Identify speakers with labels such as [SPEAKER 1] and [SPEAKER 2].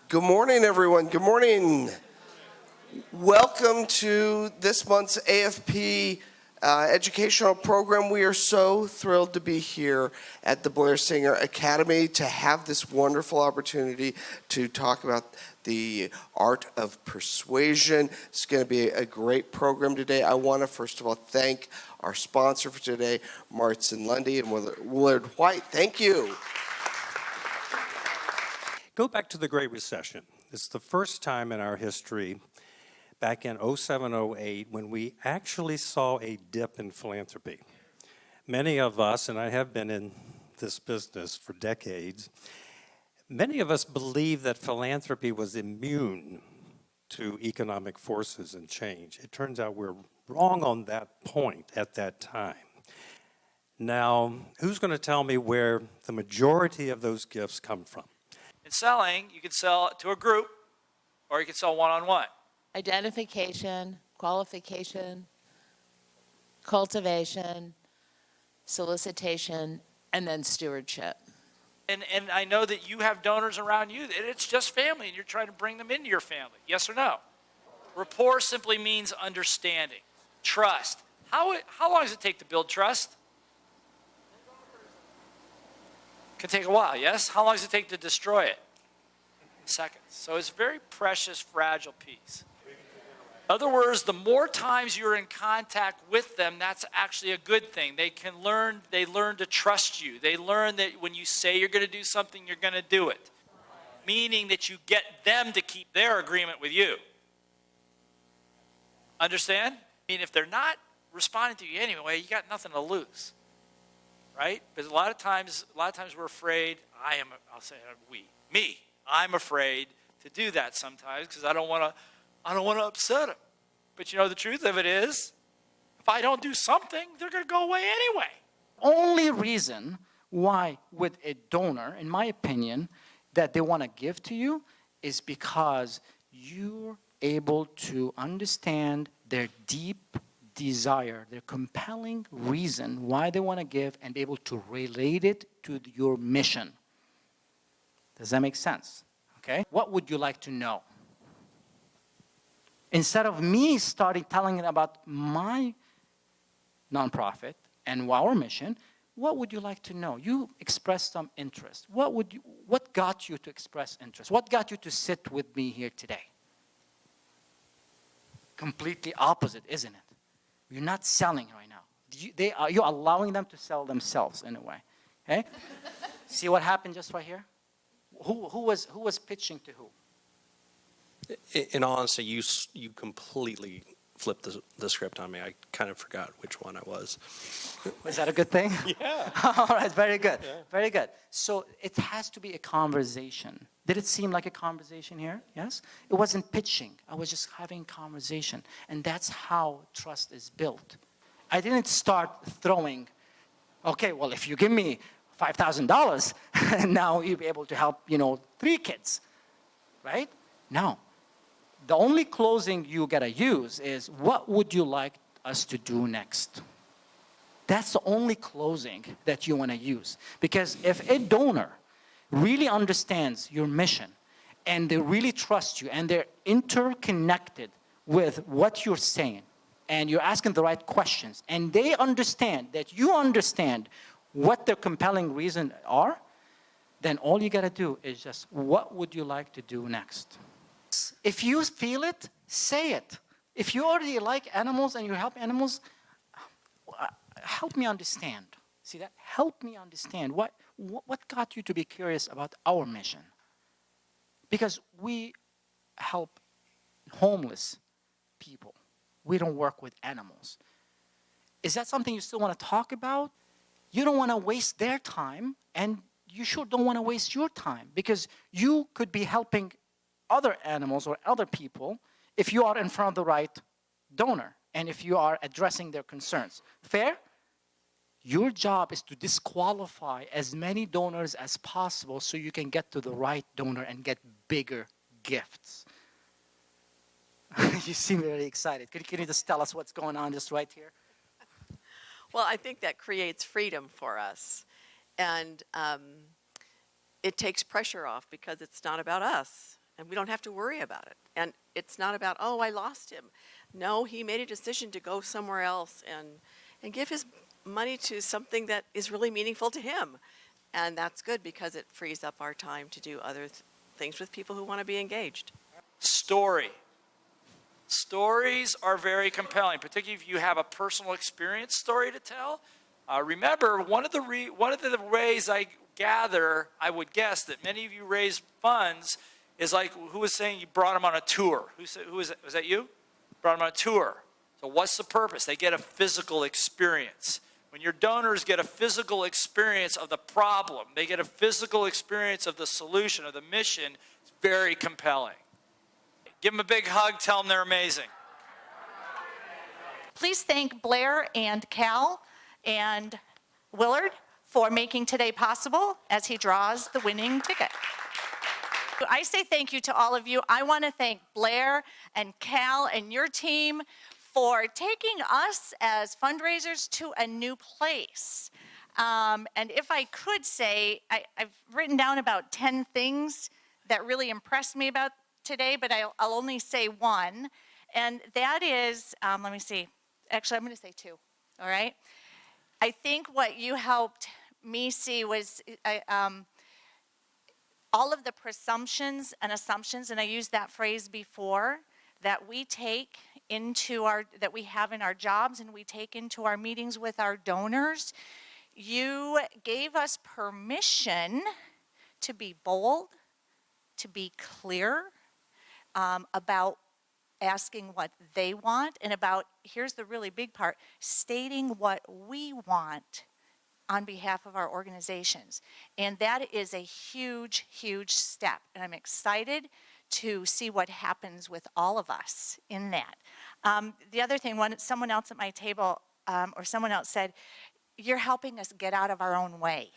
[SPEAKER 1] Good morning, everyone. Good morning. Welcome to this month's AFP educational program. We are so thrilled to be here at the Blair Singer Academy to have this wonderful opportunity to talk about the art of persuasion. It's going to be a great program today. I want to first of all thank our sponsor for today, Martz and Lundy and Willard White. Thank you.
[SPEAKER 2] Go back to the Great Recession. It's the first time in our history, back in 07-08, when we actually saw a dip in philanthropy. Many of us, and I have been in this business for decades, many of us believed that philanthropy was immune to economic forces and change. It turns out we're wrong on that point at that time. Now, who's going to tell me where the majority of those gifts come from?
[SPEAKER 3] In selling, you can sell to a group, or you can sell one-on-one.
[SPEAKER 4] Identification, qualification, cultivation, solicitation, and then stewardship.
[SPEAKER 3] And I know that you have donors around you, and it's just family, and you're trying to bring them into your family. Yes or no? Rapport simply means understanding, trust. How long does it take to build trust? Can take a while, yes? How long does it take to destroy it? Seconds. So it's a very precious, fragile piece. In other words, the more times you're in contact with them, that's actually a good thing. They learn to trust you. They learn that when you say you're going to do something, you're going to do it. Meaning that you get them to keep their agreement with you. Understand? I mean, if they're not responding to you anyway, you got nothing to lose. Right? Because a lot of times we're afraid. I'm afraid to do that sometimes because I don't want to upset them. But you know the truth of it is, if I don't do something, they're going to go away anyway.
[SPEAKER 5] Only reason why with a donor, in my opinion, that they want to give to you is because you're able to understand their deep desire, their compelling reason why they want to give and be able to relate it to your mission. Does that make sense? Okay? What would you like to know? Instead of me telling about my nonprofit and our mission, what would you like to know? You expressed some interest. What got you to express interest? What got you to sit with me here today? Completely opposite, isn't it? You're not selling right now. You're allowing them to sell themselves in a way. Okay? See what happened just right here? Who was pitching to who?
[SPEAKER 6] In all honesty, you completely flipped the script on me. I kind of forgot which one I was.
[SPEAKER 5] Was that a good thing?
[SPEAKER 6] Yeah.
[SPEAKER 5] All right, very good.
[SPEAKER 6] Yeah.
[SPEAKER 5] Very good. So it has to be a conversation. Did it seem like a conversation here? Yes? It wasn't pitching. I was just having conversation. And that's how trust is built. I didn't start throwing, okay, well, if you give me $5,000, now you'll be able to help, 3 kids, right? No. The only closing you gotta use is, what would you like us to do next? That's the only closing that you wanna use. Because if a donor really understands your mission and they really trust you and they're interconnected with what you're saying and you're asking the right questions and they understand that you understand what their compelling reasons are, then all you got to do is just, what would you like to do next? If you feel it, say it. If you already like animals and you help animals, help me understand. See that? Help me understand. What got you to be curious about our mission? Because we help homeless people. We don't work with animals. Is that something you still want to talk about? You don't want to waste their time, and you sure don't want to waste your time, because you could be helping other animals or other people if you are in front of the right donor and if you are addressing their concerns. Fair? Your job is to disqualify as many donors as possible so you can get to the right donor and get bigger gifts. You seem very excited. Can you just tell us what's going on just right here?
[SPEAKER 7] Well, I think that creates freedom for us. And it takes pressure off because it's not about us. and we don't have to worry about it. And it's not about, oh, I lost him. No, he made a decision to go somewhere else and give his money to something that is really meaningful to him. And that's good because it frees up our time to do other things with people who want to be engaged.
[SPEAKER 3] Story. Stories are very compelling, particularly if you have a personal experience story to tell. Remember, one of the ways I gather, I would guess that many of you raise funds is like, who was saying you brought them on a tour? Was that you? Brought them on a tour. So what's the purpose? They get a physical experience. When your donors get a physical experience of the problem, they get a physical experience of the solution, of the mission, it's very compelling. Give them a big hug, tell them they're amazing.
[SPEAKER 8] Please thank Blair and Cal and Willard for making today possible as he draws the winning ticket. I say thank you to all of you. I want to thank Blair and Cal and your team for taking us as fundraisers to a new place. And if I could say, I've written down about 10 things that really impressed me about today, but I'll only say one. And that is, let me see. Actually, I'm going to say two, all right? I think what you helped me see was all of the presumptions and assumptions, and I used that phrase before, that we take into that we have in our jobs and we take into our meetings with our donors. You gave us permission to be bold, to be clear about asking what they want, and about, here's the really big part, stating what we want on behalf of our organizations. And that is a huge, huge step. And I'm excited to see what happens with all of us in that. The other thing, someone else at my table, or someone else said, you're helping us get out of our own way.